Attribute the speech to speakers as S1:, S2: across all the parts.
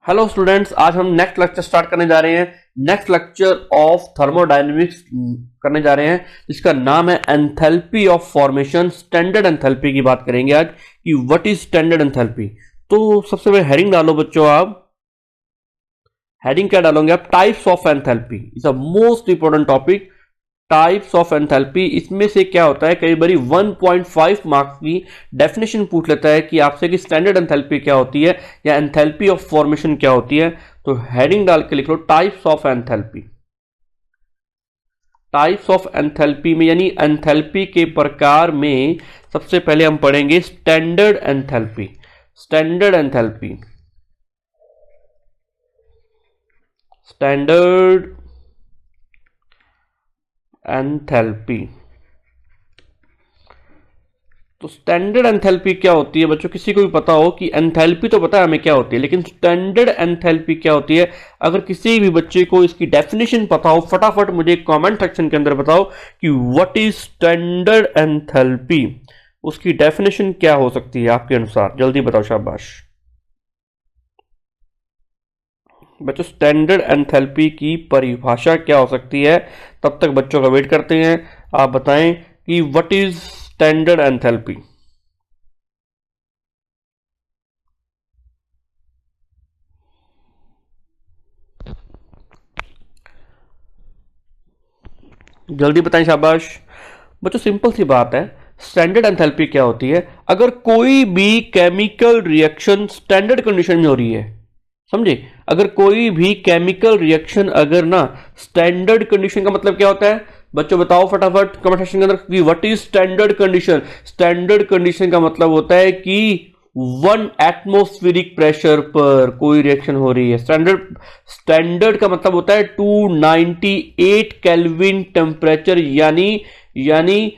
S1: Hello students, आज हम next lecture start करने जा रहे हैं। नेक्स्ट लेक्चर ऑफ थर्मोडायनेमिक्स करने जा रहे हैं जिसका नाम है enthalpy of formation. Standard enthalpy की बात करेंगे आज कि व्हाट इज स्टैंडर्ड एंथैल्पी। तो सबसे पहले हेडिंग डालो बच्चों। आप हेडिंग क्या डालोगे? आप types of enthalpy is a most important topic. Types of enthalpy, इसमें से क्या होता है, कई बार 1.5 मार्क्स की डेफिनेशन पूछ लेता है कि आपसे कि स्टैंडर्ड एंथैल्पी क्या होती है या एंथैल्पी ऑफ फॉर्मेशन क्या होती है। तो हेडिंग डाल के लिख लो types of enthalpy. Types of enthalpy में यानी एंथैल्पी के प्रकार में सबसे पहले हम पढ़ेंगे standard enthalpy. Standard enthalpy, standard enthalpy. तो स्टैंडर्ड एंथैल्पी क्या होती है बच्चों? किसी को भी पता हो कि एंथैल्पी तो पता है हमें क्या होती है, लेकिन स्टैंडर्ड एंथैल्पी क्या होती है? अगर किसी भी बच्चे को इसकी डेफिनेशन पता हो, फटाफट मुझे कमेंट सेक्शन के अंदर बताओ कि व्हाट इज स्टैंडर्ड एंथैल्पी। उसकी डेफिनेशन क्या हो सकती है आपके अनुसार? जल्दी बताओ, शाबाश बच्चों। स्टैंडर्ड एंथैल्पी की परिभाषा क्या हो सकती है? तब तक बच्चों का वेट करते हैं। आप बताएं कि व्हाट इज स्टैंडर्ड एंथैल्पी। जल्दी बताएं, शाबाश बच्चों। सिंपल सी बात है, स्टैंडर्ड एंथैल्पी क्या होती है? अगर कोई भी केमिकल रिएक्शन स्टैंडर्ड कंडीशन में हो रही है, समझे? अगर कोई भी केमिकल रिएक्शन अगर ना स्टैंडर्ड कंडीशन का मतलब क्या होता है बच्चों? बताओ फटाफट कमेंट सेक्शन के अंदर कि what is standard condition. Standard condition का मतलब होता है कि 1 एटमॉस्फेरिक प्रेशर पर कोई रिएक्शन हो रही है। स्टैंडर्ड स्टैंडर्ड का मतलब होता है 298 केल्विन टेम्परेचर, यानी यानी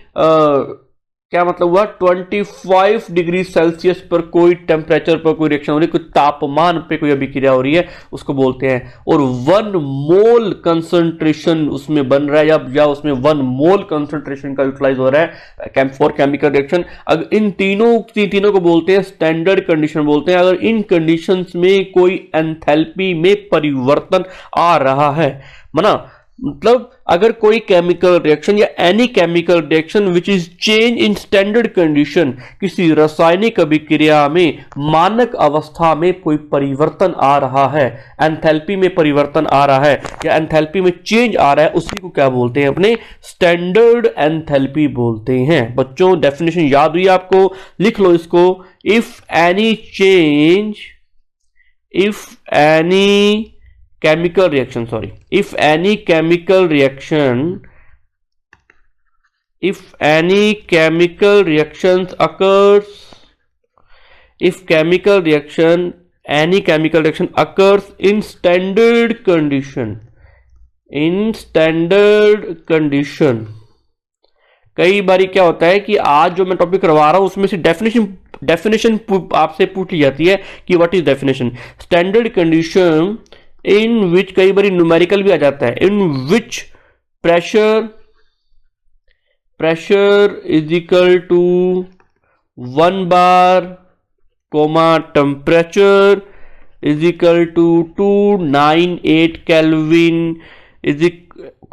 S1: क्या मतलब हुआ? 25 डिग्री सेल्सियस पर कोई टेम्परेचर पर कोई रिएक्शन हो रही है, कोई तापमान पे कोई अभिक्रिया हो रही है, उसको बोलते हैं। और 1 मोल कंसंट्रेशन उसमें बन रहा है या उसमें 1 मोल कंसंट्रेशन का यूटिलाइज हो रहा है फॉर केमिकल रिएक्शन। अगर इन तीनों को बोलते हैं स्टैंडर्ड कंडीशन बोलते हैं। अगर इन कंडीशंस में कोई एंथैल्पी में परिवर्तन आ रहा है, माना मतलब अगर कोई केमिकल रिएक्शन या any chemical reaction which is change in standard condition, किसी रासायनिक अभिक्रिया में मानक अवस्था में कोई परिवर्तन आ रहा है, एंथैल्पी में परिवर्तन आ रहा है या एंथैल्पी में चेंज आ रहा है, उसी को क्या बोलते हैं? अपने स्टैंडर्ड एंथैल्पी बोलते हैं। बच्चों डेफिनेशन याद हुई आपको? लिख लो इसको। If any change, if any chemical reaction, sorry, if any chemical reaction, if any chemical reactions occurs, if chemical reaction, any chemical reaction occurs in standard condition, in standard condition। कई बारी क्या होता है कि आज जो मैं टॉपिक करवा रहा हूं उसमें से डेफिनेशन आपसे पूछ ली जाती है कि what is definition. Standard condition in which, कई बार न्यूमेरिकल भी आ जाता है, in which pressure is equal to 1 bar comma temperature is equal to 298 kelvin is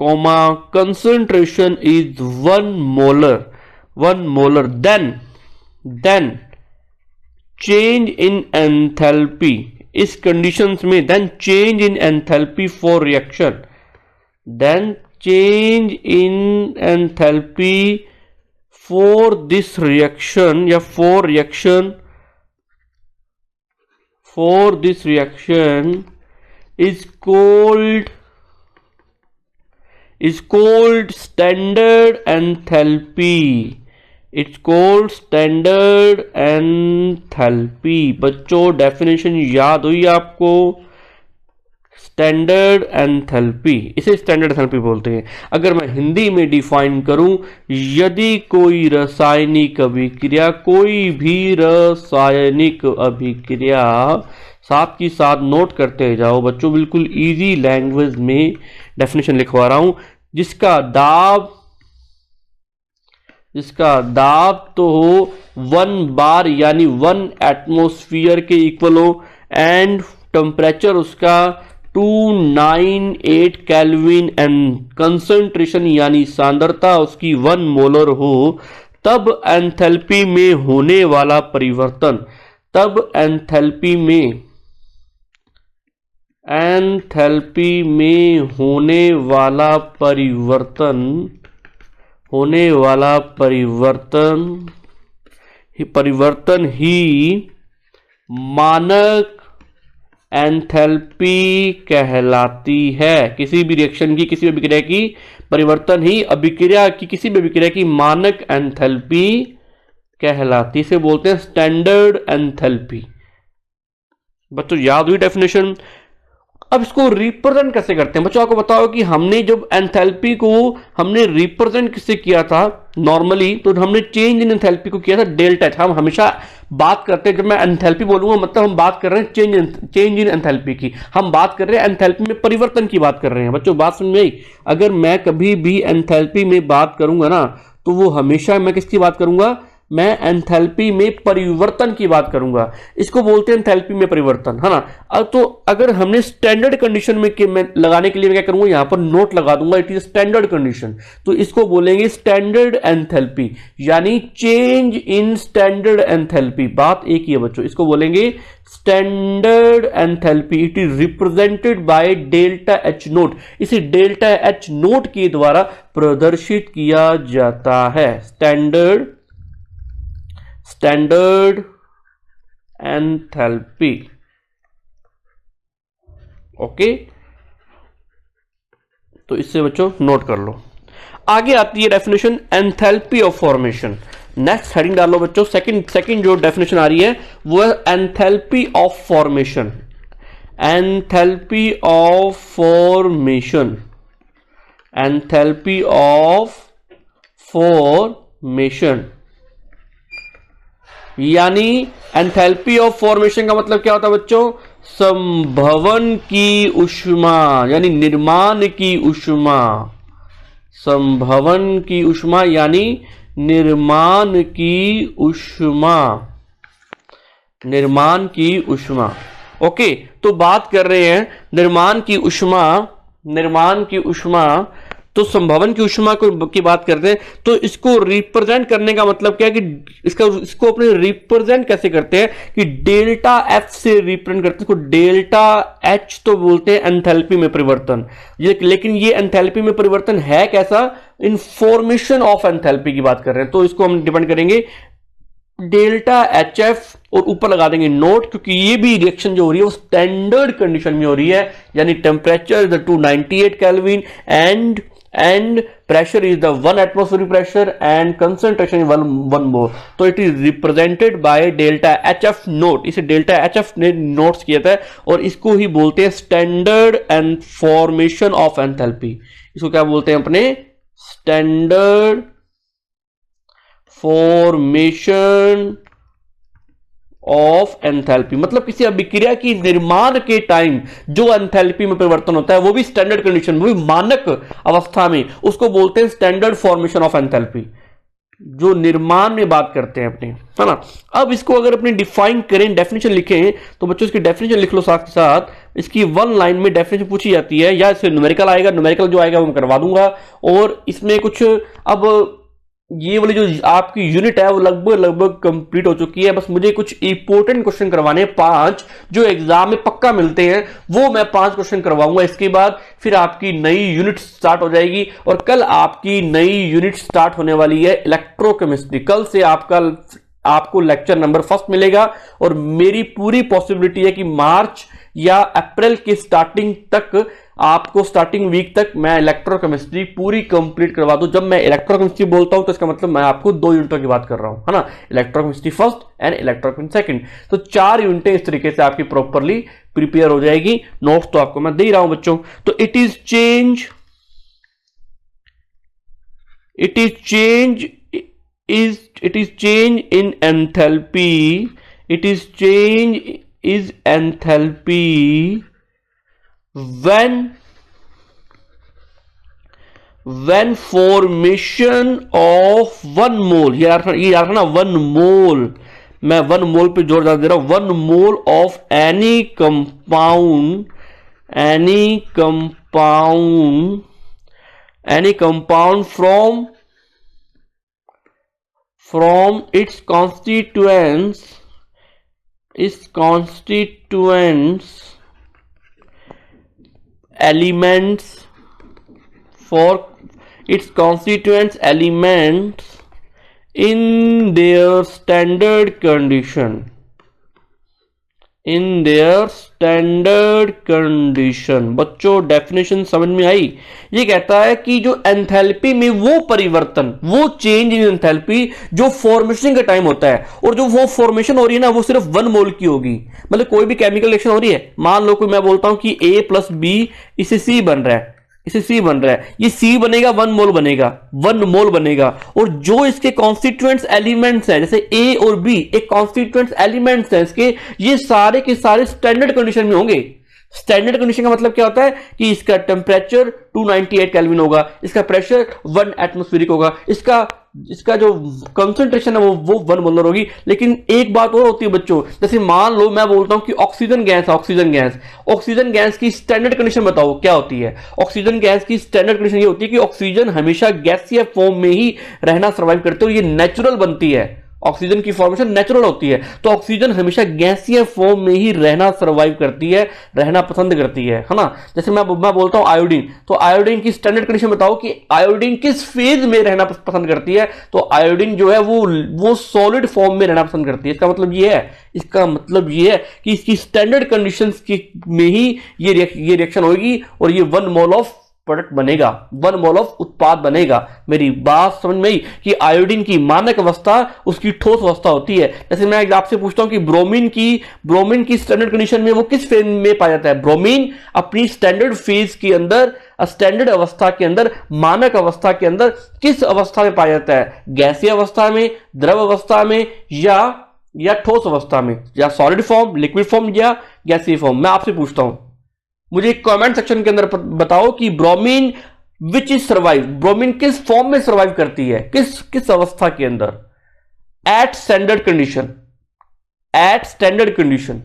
S1: comma concentration is 1 molar, then change in enthalpy, इस conditions में then change in enthalpy for reaction, then change in enthalpy for this reaction या for this reaction is called standard enthalpy. It's called standard enthalpy। बच्चों definition याद हुई आपको? Standard enthalpy, इसे standard enthalpy बोलते हैं। अगर मैं हिंदी में डिफाइन करूं, यदि कोई रासायनिक अभिक्रिया, कोई भी रासायनिक अभिक्रिया, साथ ही साथ नोट करते जाओ बच्चों, बिल्कुल इजी लैंग्वेज में डेफिनेशन लिखवा रहा हूं, जिसका दाब तो हो 1 बार यानी 1 एटमॉस्फेयर के इक्वल हो, एंड टेम्परेचर उसका 298 केल्विन एंड कंसंट्रेशन यानी सांद्रता उसकी 1 मोलर हो, तब एंथैल्पी में होने वाला परिवर्तन, तब एंथैल्पी में होने वाला परिवर्तन ही मानक एंथैल्पी कहलाती है। किसी भी रिएक्शन की, किसी भी अभिक्रिया की परिवर्तन ही अभिक्रिया की, किसी भी अभिक्रिया की मानक एंथैल्पी कहलाती, इसे बोलते हैं स्टैंडर्ड एंथैल्पी। बच्चों याद हुई डेफिनेशन। अब इसको रिप्रेजेंट कैसे करते हैं बच्चों, आपको बताओ कि हमने जब एंथैल्पी को हमने रिप्रेजेंट किससे किया था नॉर्मली, तो हमने चेंज इन एंथैल्पी को किया था डेल्टा एच। हम हमेशा बात करते हैं, जब मैं एंथैल्पी बोलूंगा मतलब हम बात कर रहे हैं चेंज इन एंथैल्पी की, हम बात कर रहे हैं एंथैल्पी में परिवर्तन की बात कर रहे हैं। बच्चों बात समझ में आई? अगर मैं कभी भी एंथैल्पी में बात करूंगा ना, तो वो हमेशा मैं किसकी बात करूंगा, मैं एंथैल्पी में परिवर्तन की बात करूंगा। इसको बोलते हैं एंथैल्पी में परिवर्तन, है ना। अब तो अगर हमने स्टैंडर्ड कंडीशन में लगाने के लिए मैं क्या करूंगा, यहां पर नोट लगा दूंगा, इट इज स्टैंडर्ड कंडीशन, तो इसको बोलेंगे स्टैंडर्ड एंथैल्पी, यानी चेंज इन स्टैंडर्ड एंथैल्पी। बात एक ही है बच्चों, इसको बोलेंगे standard enthalpy. It is represented by delta H note. इसे डेल्टा एच नोट के द्वारा प्रदर्शित किया जाता है। Standard enthalpy. ओके, तो इससे बच्चों नोट कर लो। आगे आती है definition enthalpy of formation. Next heading डालो बच्चों, सेकंड जो डेफिनेशन आ रही है वो है enthalpy of formation. Enthalpy of formation, enthalpy of formation यानी एंथैल्पी ऑफ फॉर्मेशन का मतलब क्या होता है बच्चों, संभवन की उष्मा, यानी निर्माण की उष्मा। संभवन की उष्मा यानी निर्माण की उष्मा, निर्माण की उष्मा। ओके, तो बात कर रहे हैं निर्माण की उष्मा, निर्माण की उष्मा, तो संभवन की उष्मा की बात करते हैं। तो इसको रिप्रेजेंट करने का मतलब क्या है कि इसको अपने रिप्रेजेंट कैसे करते हैं कि डेल्टा एफ से रिप्रेजेंट करते हैं इसको। डेल्टा एच तो बोलते हैं एंथैल्पी में परिवर्तन, लेकिन ये एंथैल्पी में परिवर्तन है कैसा, इन फॉर्मेशन ऑफ एंथैल्पी की बात कर रहे हैं। तो इसको हम डिपेंड करेंगे डेल्टा एच एफ और ऊपर लगा देंगे नोट, क्योंकि ये भी रिएक्शन जो हो रही है वो स्टैंडर्ड कंडीशन में हो रही है, यानी temperature is 298 kelvin and pressure is the 1 atmospheric pressure and concentration is 1 mole. तो it is represented by delta HF note। इसे delta HF ने नोट्स किया था और इसको ही बोलते हैं standard and formation of enthalpy. इसको क्या बोलते हैं अपने, स्टैंडर्ड फॉर्मेशन ऑफ एंथैल्पी। मतलब किसी अभिक्रिया की निर्माण के टाइम जो एंथैल्पी में परिवर्तन होता है वो भी स्टैंडर्ड कंडीशन, वो भी मानक अवस्था में, उसको बोलते हैं स्टैंडर्ड फॉर्मेशन ऑफ एंथैल्पी, जो निर्माण में बात करते हैं अपने, है ना। अब इसको अगर अपने डिफाइन करें, डेफिनेशन लिखें, तो बच्चों इसकी डेफिनेशन लिख लो साथ के साथ। इसकी 1 लाइन में डेफिनेशन पूछी जाती है, या इससे न्यूमेरिकल आएगा, न्यूमेरिकल जो आएगा वो मैं करवा दूंगा। और इसमें कुछ, अब ये वाली जो आपकी यूनिट है वो लगभग कंप्लीट हो चुकी है। बस मुझे कुछ इंपॉर्टेंट क्वेश्चन करवाने हैं 5, जो एग्जाम में पक्का मिलते हैं, वो मैं 5 क्वेश्चन करवाऊंगा। इसके बाद फिर आपकी नई यूनिट स्टार्ट हो जाएगी, और कल आपकी नई यूनिट स्टार्ट होने वाली है इलेक्ट्रोकेमिस्ट्री। कल से आपको लेक्चर नंबर 1 मिलेगा, और मेरी पूरी पॉसिबिलिटी है कि मार्च या अप्रैल के स्टार्टिंग तक, आपको स्टार्टिंग वीक तक मैं इलेक्ट्रोकेमिस्ट्री पूरी कंप्लीट करवा दूं। जब मैं इलेक्ट्रोकेमिस्ट्री बोलता हूं तो इसका मतलब मैं आपको 2 यूनिटों की बात कर रहा हूं, है ना, electrochemistry first and electrochemistry second. तो 4 यूनिटें इस तरीके से आपकी प्रॉपरली प्रिपेयर हो जाएगी। नोट्स तो आपको मैं दे रहा हूं बच्चों। तो it is change in enthalpy, it is change is enthalpy when formation of 1 mole, ये याद रखना 1 mole मैं 1 मोल पे जोर ज्यादा दे रहा हूं, 1 mole of any compound from its constituents elements in their standard condition। बच्चों डेफिनेशन समझ में आई? ये कहता है कि जो एंथैल्पी में वो परिवर्तन, वो चेंज इन एंथैल्पी जो फॉर्मेशन का टाइम होता है, और जो वो फॉर्मेशन हो रही है ना वो सिर्फ 1 मोल की होगी। मतलब कोई भी केमिकल रिएक्शन हो रही है, मान लो कोई मैं बोलता हूं कि A + B इससे C बन रहा है, ये C बनेगा 1 मोल बनेगा, और जो इसके कॉन्स्टिट्यूएंट्स एलिमेंट्स हैं, जैसे A और B एक कॉन्स्टिट्यूएंट्स एलिमेंट्स हैं इसके, ये सारे के सारे स्टैंडर्ड कंडीशन में होंगे। स्टैंडर्ड कंडीशन का मतलब क्या होता है कि इसका टेम्परेचर 298 केल्विन होगा, इसका प्रेशर 1 एटमॉस्फेरिक होगा, इसका जो कंसंट्रेशन है वो 1 मोलर होगी। लेकिन एक बात और होती है बच्चों, जैसे मान लो मैं बोलता हूं कि ऑक्सीजन गैस की स्टैंडर्ड कंडीशन बताओ क्या होती है। ऑक्सीजन गैस की स्टैंडर्ड कंडीशन ये होती है कि ऑक्सीजन हमेशा गैसीय फॉर्म में ही रहना सर्वाइव करते हो, ये नेचुरल बनती है, ऑक्सीजन की फॉर्मेशन नेचुरल होती है, तो ऑक्सीजन हमेशा गैसीय फॉर्म में ही रहना सर्वाइव करती है, रहना पसंद करती है ना। जैसे मैं बोलता हूं आयोडीन, तो आयोडीन की स्टैंडर्ड कंडीशन बताओ कि आयोडीन किस फेज में रहना पसंद करती है, तो आयोडीन जो है वो सॉलिड फॉर्म में रहना पसंद करती है। इसका मतलब ये है कि इसकी स्टैंडर्ड कंडीशंस में ही ये रिएक्शन होगी और ये 1 मोल ऑफ प्रोडक्ट बनेगा, 1 मोल ऑफ उत्पाद बनेगा। मेरी बात समझ में आई कि आयोडीन की मानक अवस्था उसकी ठोस अवस्था होती है। जैसे मैं आपसे पूछता हूं कि ब्रोमीन की स्टैंडर्ड कंडीशन में वो किस फेज में पाया जाता है? ब्रोमीन अपनी स्टैंडर्ड फेज के अंदर, स्टैंडर्ड अवस्था के अंदर, मानक अवस्था के अंदर किस अवस्था में पाया जाता है? गैसीय अवस्था में, द्रव अवस्था में, या ठोस अवस्था में, या सॉलिड फॉर्म, लिक्विड फॉर्म, या गैसीय फॉर्म। मैं आपसे पूछता हूं, मुझे कमेंट सेक्शन के अंदर बताओ कि ब्रोमीन ब्रोमीन किस फॉर्म में सर्वाइव करती है, किस अवस्था के अंदर? At standard condition.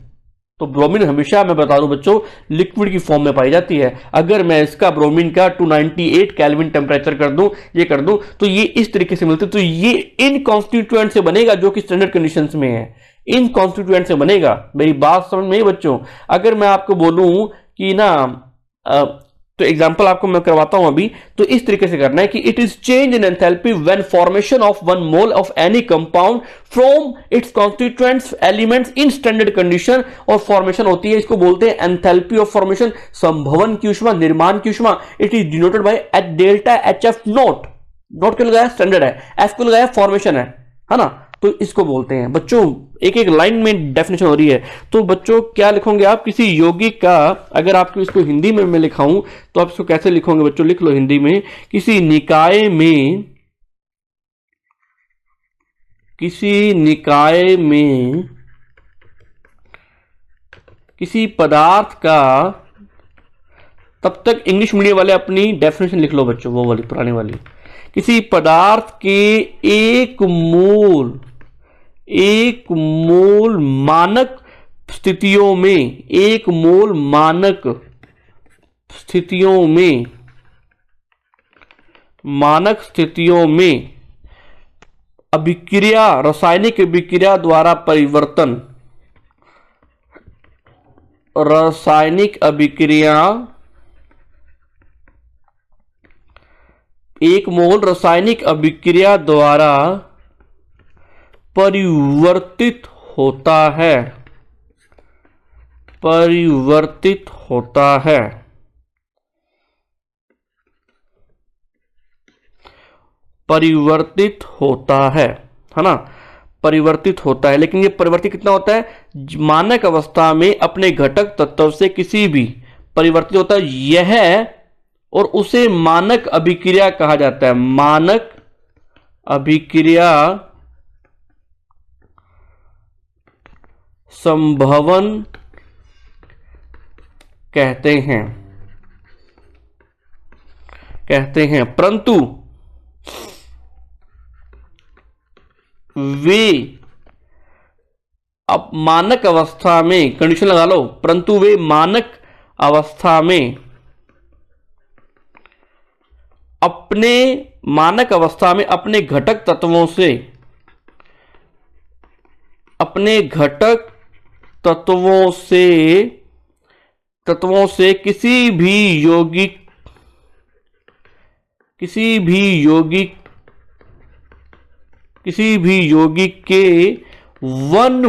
S1: तो ब्रोमीन हमेशा, मैं बता दूं बच्चों, लिक्विड की फॉर्म में पाई जाती है। अगर मैं इसका ब्रोमीन का 298 केल्विन टेम्परेचर कर दूं तो ये इस तरीके से मिलते, तो ये इन कॉन्स्टिट्यूएंट से बनेगा जो कि स्टैंडर्ड कंडीशंस में है, इन कॉन्स्टिट्यूएंट से बनेगा। मेरी बात समझ में आई बच्चों? अगर मैं आपको बोलूं कि ना तो एग्जांपल आपको मैं करवाता हूं अभी, तो इस तरीके से करना है कि it is change in enthalpy when formation of 1 mole of any compound from its constituents elements in standard condition, और फॉर्मेशन होती है, इसको बोलते हैं एंथैल्पी ऑफ फॉर्मेशन, संभवन की ऊष्मा, निर्माण की ऊष्मा। It is denoted by delta HF note को लगाया स्टैंडर्ड है, एफ को लगाया फॉर्मेशन है ना, तो इसको बोलते हैं। बच्चों एक लाइन में डेफिनेशन हो रही है, तो बच्चों क्या लिखोगे आप? किसी यौगिक का, अगर आपको इसको हिंदी में मैं लिखाऊं तो आप इसको कैसे लिखोगे बच्चों? लिख लो हिंदी में, किसी निकाय में किसी पदार्थ का, तब तक इंग्लिश मीडियम वाले अपनी डेफिनेशन लिख लो बच्चों, वो वाली पुरानी वाली। किसी पदार्थ के एक मोल मानक स्थितियों में अभिक्रिया, रासायनिक अभिक्रिया द्वारा परिवर्तन, एक मोल रासायनिक अभिक्रिया द्वारा परिवर्तित होता है, लेकिन ये परिवर्तित कितना होता है? मानक अवस्था में अपने घटक तत्व से किसी भी परिवर्तित होता है यह, और उसे मानक अभिक्रिया कहा जाता है। मानक अभिक्रिया संभवन कहते हैं, परंतु वे अब मानक अवस्था में कंडीशन लगा लो, परंतु वे मानक अवस्था में अपने घटक तत्वों से किसी भी यौगिक के वन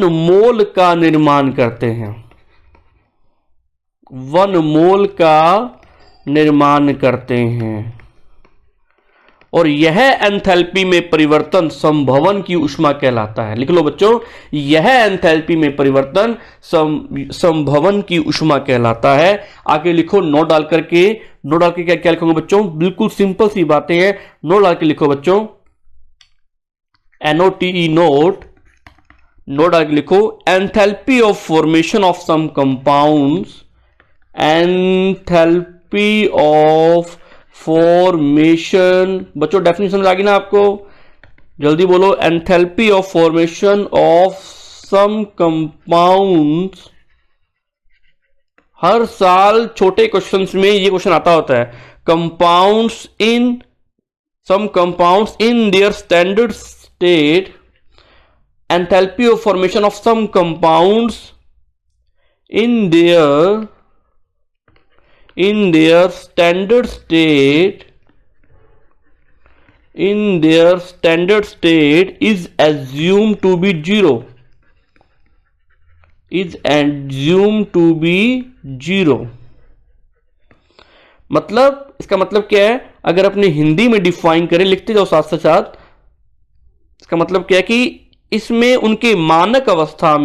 S1: मोल का निर्माण करते हैं। और यह एंथैल्पी में परिवर्तन संभवन की ऊष्मा कहलाता है। लिख लो बच्चों, यह एंथैल्पी में परिवर्तन संभवन की ऊष्मा कहलाता है। आगे लिखो नोट डाल के क्या लिखोगे बच्चों, बिल्कुल सिंपल सी बातें हैं। नोट डाल के लिखो बच्चों, NOTE नोट डाल के लिखो, enthalpy of formation of some compounds, enthalpy of formation. बच्चों डेफिनेशन आ गई ना आपको, जल्दी बोलो, एंथैल्पी ऑफ फॉर्मेशन ऑफ सम कंपाउंड्स। हर साल छोटे क्वेश्चंस में ये क्वेश्चन आता होता है, compounds in some compounds in their standard state, enthalpy of formation of some compounds in their standard state is assumed to be zero। मतलब इसका मतलब क्या है, अगर अपने हिंदी में डिफाइन करें, लिखते जाओ साथ साथ। इसका मतलब क्या है कि इसमें उनके मानक अवस्था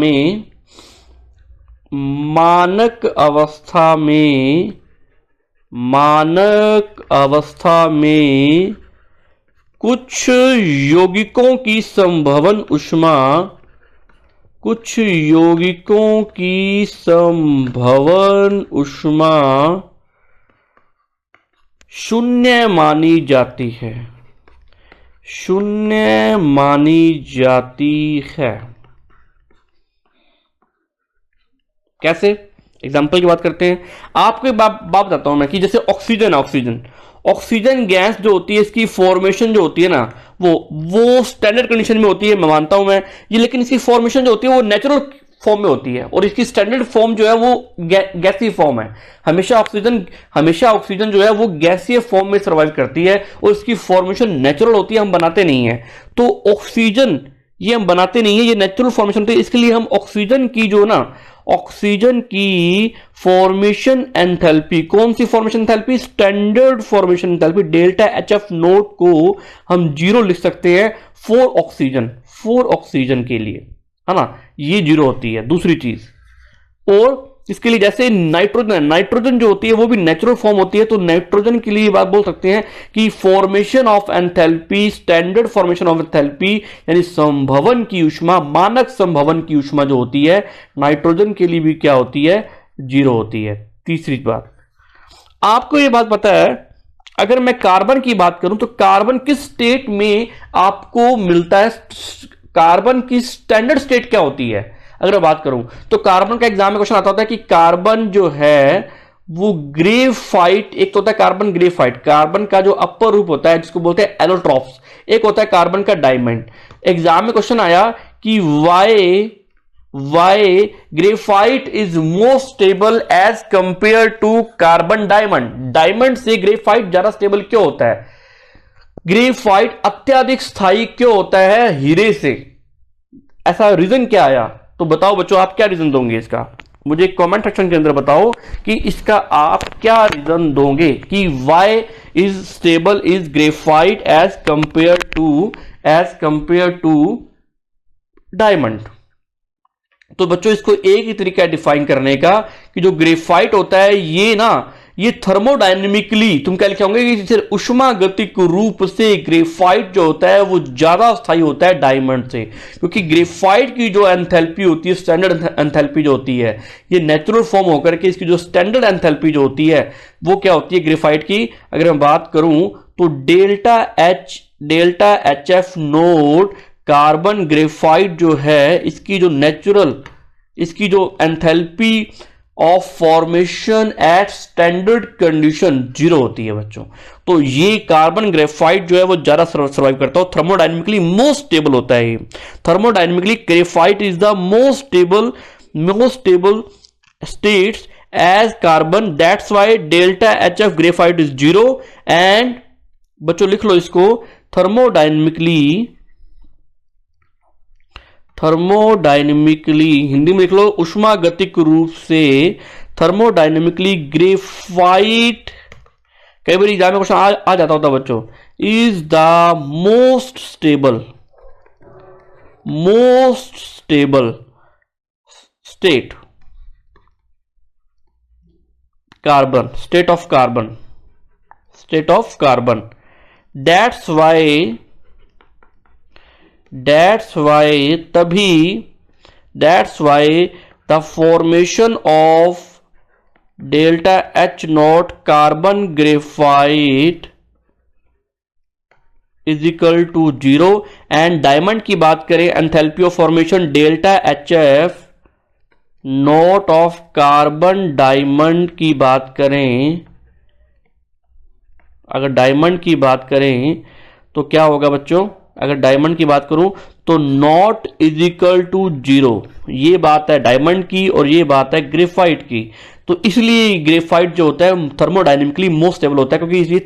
S1: में कुछ यौगिकों की संभवन ऊष्मा शून्य मानी जाती है। कैसे? एग्जाम्पल की बात करते हैं। आपको एक बात बताता हूं मैं कि जैसे ऑक्सीजन गैस जो होती है, इसकी फॉर्मेशन जो होती है ना, वो स्टैंडर्ड कंडीशन में होती है, मैं मानता हूं मैं ये, लेकिन इसकी फॉर्मेशन जो होती है वो नेचुरल फॉर्म में होती है, और इसकी स्टैंडर्ड फॉर्म जो है वो गैसीय फॉर्म है। हमेशा ऑक्सीजन जो है वो गैसीय फॉर्म में सर्वाइव करती है, और इसकी फॉर्मेशन नेचुरल होती है, हम बनाते नहीं है। तो ऑक्सीजन ये हम बनाते नहीं है, ये नेचुरल फॉर्मेशन होती है। इसके लिए हम ऑक्सीजन की फॉर्मेशन एंथैल्पी, कौन सी formation enthalpy? Standard formation enthalpy delta HF note को हम 0 लिख सकते हैं फॉर ऑक्सीजन के लिए, है ना, ये 0 होती है। दूसरी चीज, और इसके लिए जैसे नाइट्रोजन जो होती है वो भी नेचुरल फॉर्म होती है, तो नाइट्रोजन के लिए बात बोल सकते हैं कि formation of enthalpy, standard formation of enthalpy, यानी संभवन की ऊष्मा, मानक संभवन की ऊष्मा जो होती है नाइट्रोजन के लिए भी क्या होती है? 0 होती है। तीसरी बात, आपको यह बात पता है, अगर मैं कार्बन की बात करूं तो कार्बन किस स्टेट में आपको मिलता है? कार्बन की स्टैंडर्ड स्टेट क्या होती है? अगर मैं बात करूं तो कार्बन का एग्जाम में क्वेश्चन आता होता है कि कार्बन जो है वो ग्रेफाइट, एक तो होता है कार्बन ग्रेफाइट, कार्बन का जो अपर रूप होता है जिसको बोलते हैं एलोट्रॉप्स, एक होता है कार्बन का डायमंड। एग्जाम में क्वेश्चन आया कि why graphite is more stable as compare to carbon diamond. Diamond से ग्रेफाइट ज्यादा स्टेबल क्यों होता है? ग्रेफाइट अत्यधिक स्थायी क्यों होता है हीरे से? ऐसा रीजन क्या आया? तो बताओ बच्चों, आप क्या रीजन दोगे इसका? मुझे कमेंट सेक्शन के अंदर बताओ कि इसका आप क्या रीजन दोगे कि why is stable is graphite as compare to diamond. तो बच्चों इसको एक ही तरीका है डिफाइन करने का कि जो ग्रेफाइट होता है ये थर्मोडायनेमिकली तुम क्या लिखे होंगे कि उष्मागतिक रूप से ग्रेफाइट जो होता है वो ज्यादा स्थायी होता है डायमंड से, क्योंकि ग्रेफाइट की जो एंथैल्पी होती है, स्टैंडर्ड एंथैल्पी जो होती है, ये नेचुरल फॉर्म होकर के इसकी जो स्टैंडर्ड एंथैल्पी जो होती है वो क्या होती है ग्रेफाइट की? अगर मैं बात करूं तो delta HF naught carbon graphite जो है इसकी जो नेचुरल, इसकी जो enthalpy of formation at standard condition 0 होती है बच्चों। तो ये कार्बन ग्रेफाइट जो है वो ज्यादा सर्वाइव करता है, थर्मोडायनेमिकली मोस्ट स्टेबल होता है। Thermodynamically graphite is the most stable states as carbon, that's why delta HF graphite is 0 and बच्चों लिख लो इसको, थर्मोडायनेमिकली हिंदी में लिख लो, उष्मागतिक रूप से थर्मोडायनेमिकली ग्रेफाइट, कई बार एग्जाम में क्वेश्चन आ जाता होता बच्चों, is the most stable state carbon, state of carbon, that's why the formation of delta H naught carbon graphite is equal to 0 and diamond की बात करें, enthalpy of formation delta HF note of carbon diamond की बात करें, अगर diamond की बात करें तो क्या होगा बच्चों, अगर डायमंड की बात करूं तो नॉट इज इक्वल टू 0। ये बात है डायमंड की और ये बात है ग्रेफाइट की। तो इसलिए ग्रेफाइट जो होता है थर्मोडायनेमिकली मोस्ट स्टेबल होता है, क्योंकि इसलिए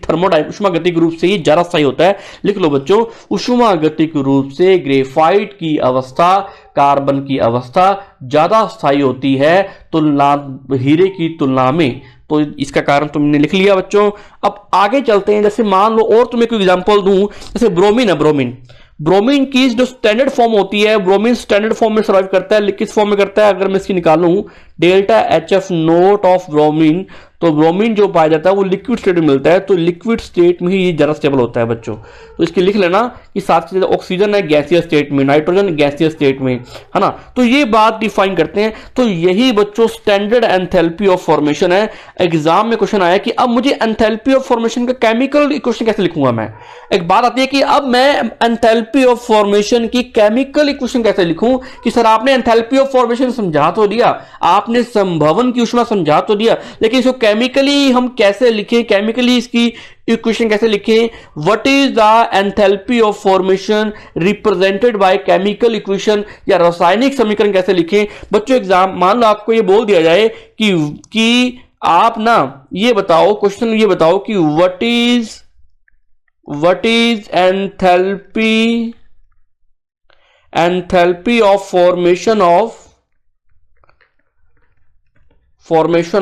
S1: उष्मागतिक रूप से ये ज्यादा स्थायी होता है। लिख लो बच्चों, उष्मागतिक रूप से ग्रेफाइट की अवस्था कार्बन की अवस्था ज्यादा स्थायी होती है हीरे की तुलना में। तो इसका कारण तुमने लिख लिया बच्चों। अब आगे चलते हैं, जैसे मान लो और तुम्हें कोई एग्जांपल दूं, जैसे ब्रोमीन है, ब्रोमीन की जो स्टैंडर्ड फॉर्म होती है, ब्रोमीन स्टैंडर्ड फॉर्म में सर्वाइव करता है, किस फॉर्म में करता है, अगर मैं इसकी निकालूं delta HF note of bromine, तो ब्रोमीन जो पाया जाता है वो लिक्विड स्टेट में मिलता है, तो लिक्विड स्टेट में ही ये ज्यादा स्टेबल होता है बच्चों। तो इसके लिख लेना कि साथ के ऑक्सीजन है गैसियस स्टेट में, नाइट्रोजन गैसियस स्टेट में, है ना। तो ये बात डिफाइन करते हैं। तो यही बच्चों स्टैंडर्ड एंथैल्पी ऑफ फॉर्मेशन है। एग्जाम में क्वेश्चन आया कि अब मुझे एंथैल्पी ऑफ फॉर्मेशन का केमिकल इक्वेशन कैसे लिखूंगा मैं। एक बात आती है कि अब मैं एंथैल्पी ऑफ फॉर्मेशन की केमिकल इक्वेशन कैसे लिखूं, कि सर आपने एंथैल्पी ऑफ फॉर्मेशन समझा तो दिया, आपने संभवन की ऊष्मा समझा तो दिया, लेकिन इसको केमिकली हम कैसे लिखें, केमिकली इसकी इक्वेशन कैसे लिखें। What is the enthalpy of formation represented by chemical equation, या रासायनिक समीकरण कैसे लिखें बच्चों। एग्जाम मान लो आपको ये बोल दिया जाए कि आप ना ये बताओ, क्वेश्चन ये बताओ कि what is enthalpy of formation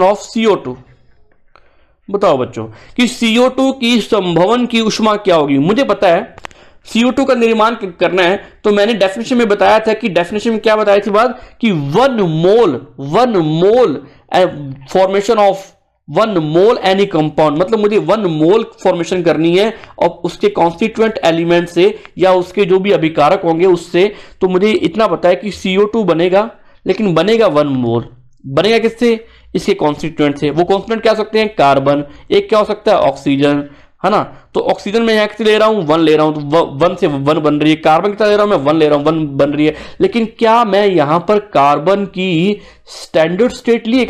S1: of CO2। बताओ बच्चों कि CO2 की संभवन की ऊष्मा क्या होगी। मुझे पता है CO2 का निर्माण करना है, तो मैंने डेफिनेशन में बताया था कि डेफिनेशन में क्या बताई थी बात कि 1 mole formation of 1 mole any compound, मतलब मुझे 1 मोल फॉर्मेशन करनी है और उसके कॉन्स्टिट्यूएंट एलिमेंट से या उसके जो भी अभिकारक होंगे उससे। तो मुझे इतना पता है कि CO2 बनेगा, लेकिन बनेगा 1 मोल, बनेगा किससे, इसके कॉन्स्टिट्यूएंट से। वो कॉन्स्टिट्यूएंट क्या हो सकते हैं, कार्बन, एक क्या हो सकता है ऑक्सीजन, है ना। तो ऑक्सीजन में यहां कितने ले रहा हूं, 1 ले रहा हूं, तो 1 से 1 बन रही है। कार्बन कितना ले रहा हूं मैं, 1 ले रहा हूं, 1 बन रही है। लेकिन क्या मैं यहां पर कार्बन की स्टैंडर्ड स्टेट ली है,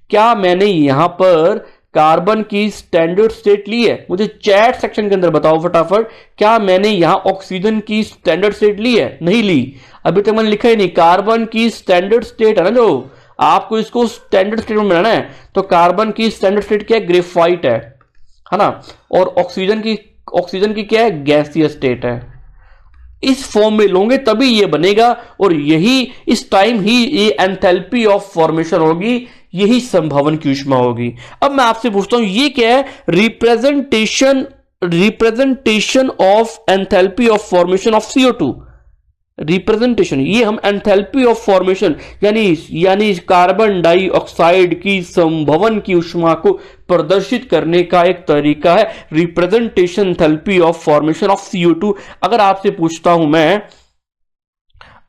S1: क्या मैंने यहां पर कार्बन की स्टैंडर्ड स्टेट ली है। मुझे चैट सेक्शन के अंदर बताओ फटाफट, क्या मैंने यहां ऑक्सीजन की स्टैंडर्ड स्टेट ली है, नहीं ली, अभी तक मैंने लिखा ही नहीं। कार्बन की स्टैंडर्ड स्टेट है ना, जो आपको इसको स्टैंडर्ड स्टेट में मिलाना है, तो कार्बन की स्टैंडर्ड स्टेट क्या है, ग्रेफाइट है ना। और ऑक्सीजन की क्या है, गैसियस स्टेट है। इस फॉर्म में लोगे तभी ये बनेगा, और यही इस टाइम ही ये एंथैल्पी ऑफ फॉर्मेशन होगी, यही संभवन की ऊष्मा होगी। अब मैं आपसे पूछता हूं ये क्या है, representation of enthalpy of formation of CO2। Representation, ये हम एंथैल्पी ऑफ फॉर्मेशन यानी कार्बन डाइऑक्साइड की संभवन की ऊष्मा को प्रदर्शित करने का एक तरीका है representation enthalpy of formation of CO2। अगर आपसे पूछता हूं मैं,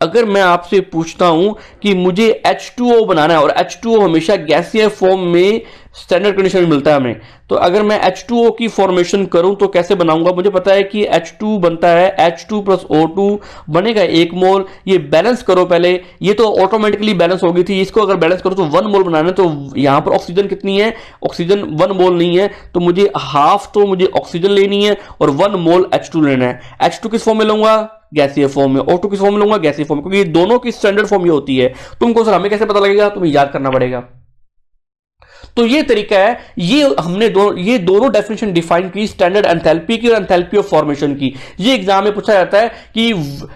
S1: अगर मैं आपसे पूछता हूं कि मुझे H2O बनाना है और H2O हमेशा गैसीय फॉर्म में स्टैंडर्ड कंडीशन में मिलता है हमें, तो अगर मैं H2O की फॉर्मेशन करूं तो कैसे बनाऊंगा? मुझे पता है कि H2 बनता है H2 प्लस O2 बनेगा 1 मोल। ये बैलेंस करो पहले, ये तो ऑटोमेटिकली बैलेंस हो गई थी, इसको अगर बैलेंस करो तो 1 मोल बनाना है। तो यहां पर ऑक्सीजन कितनी है? ऑक्सीजन 1 मोल नहीं है, तो मुझे हाफ तो मुझे ऑक्सीजन लेनी है और 1 मोल H2 लेना है। H2 किस फॉर्म में लूंगा? गैसीय फॉर्म में। O2 किस फॉर्म में लूंगा? गैसीय फॉर्म में, क्योंकि ये दोनों की स्टैंडर्ड फॉर्म ये होती है। तुमको सर हमें कैसे पता लगेगा? तुम्हें याद करना पड़ेगा। तो ये तरीका है, ये दोनों डेफिनेशन डिफाइन की, स्टैंडर्ड एंथैल्पी की और एंथैल्पी ऑफ फॉर्मेशन की। ये एग्जाम में पूछा जाता है कि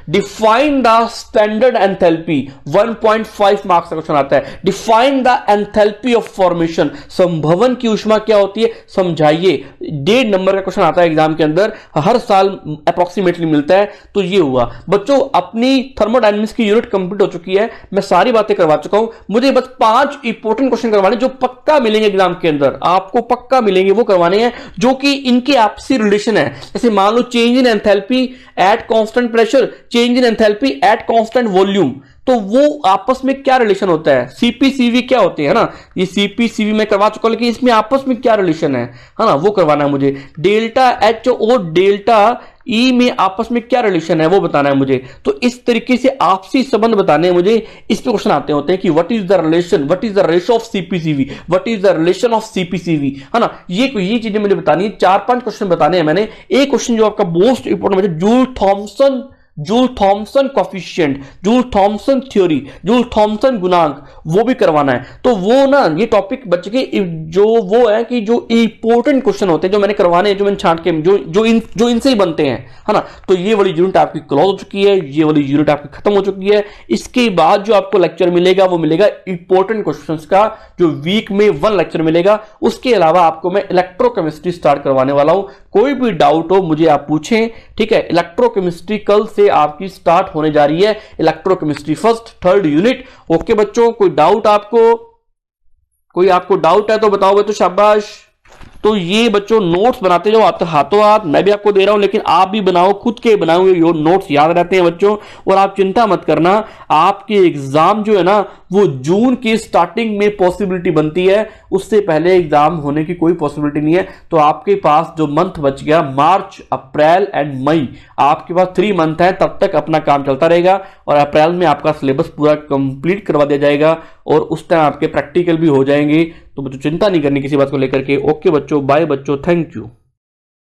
S1: define the standard enthalpy, 1.5 marks का क्वेश्चन आता है। Define the enthalpy of formation, संभवन की ऊष्मा क्या होती है समझाइए। 1.5 नंबर का क्वेश्चन आता है एग्जाम के अंदर, हर साल अप्रोक्सीमेटली मिलता है। तो ये हुआ बच्चों, अपनी थर्मोडायनेमिक्स की यूनिट कंप्लीट हो चुकी है, मैं सारी बातें करवा चुका हूं। मुझे बस 5 इंपॉर्टेंट क्वेश्चन करवाने जो पक्का मिलेंगे एग्जाम के अंदर, आपको पक्का मिलेंगे, वो करवाने हैं जो कि इनके आपसी रिलेशन है। जैसे मान लो change in enthalpy at constant pressure, change in enthalpy at constant volume, तो वो आपस में क्या रिलेशन होता है? सीपीसीवी क्या होते हैं ना, ये सीपीसीवी में करवा चुका हूं, लेकिन इसमें आपस में क्या रिलेशन है ना, वो करवाना है मुझे। डेल्टा एच और डेल्टा ई में आपस में क्या रिलेशन है वो बताना है मुझे। तो इस तरीके से आपसी संबंध बताने हैं मुझे। इस पे क्वेश्चन आते होते हैं कि what is the relation, what is the ratio of CP CV, what is the relation of CP CV, है ना। ये चीजें मुझे बतानी है, 4-5 क्वेश्चन बताने हैं मैंने। एक क्वेश्चन जो आपका मोस्ट इंपोर्टेंट है, Joule Thomson coefficient, Joule Thomson theory, Joule Thomson गुणांक, वो भी करवाना है। तो वो ना, ये टॉपिक बच्चे के जो वो है कि जो इंपॉर्टेंट क्वेश्चन होते हैं जो मैंने करवाने हैं, जो मैंने छांट के जो इनसे ही बनते हैं, है ना। तो ये वाली यूनिट आपकी क्लोज हो चुकी है, ये वाली यूनिट आपकी खत्म हो चुकी है। इसके बाद जो आपको लेक्चर मिलेगा वो मिलेगा इंपॉर्टेंट क्वेश्चंस का, जो वीक में 1 लेक्चर मिलेगा। उसके अलावा आपको मैं इलेक्ट्रोकेमिस्ट्री स्टार्ट करवाने वाला हूं। कोई भी डाउट हो मुझे आप पूछें, ठीक है। इलेक्ट्रोकेमिस्ट्री कल से आपकी स्टार्ट होने जा रही है, electrochemistry first 3rd unit. Okay बच्चों, कोई आपको डाउट है तो बताओ बच्चों, शाबाश। तो ये बच्चों नोट्स बनाते जाओ आप हाथों हाथ, मैं भी आपको दे रहा हूं, लेकिन आप भी बनाओ, खुद के बनाए हुए नोट्स याद रहते हैं बच्चों। और आप चिंता मत करना, आपके एग्जाम जो है ना वो जून की स्टार्टिंग में पॉसिबिलिटी बनती है, उससे पहले एग्जाम होने की कोई पॉसिबिलिटी नहीं है। तो आपके पास जो मंथ बच गया, मार्च, अप्रैल एंड मई, आपके पास 3 मंथ है, तब तक अपना काम चलता रहेगा। और अप्रैल में आपका सिलेबस पूरा कंप्लीट करवा दिया जाएगा और उस टाइम आपके प्रैक्टिकल भी हो जाएंगे। तो बच्चों चिंता नहीं करनी किसी बात को लेकर के। ओके बच्चों, बाय बच्चों, थैंक यू।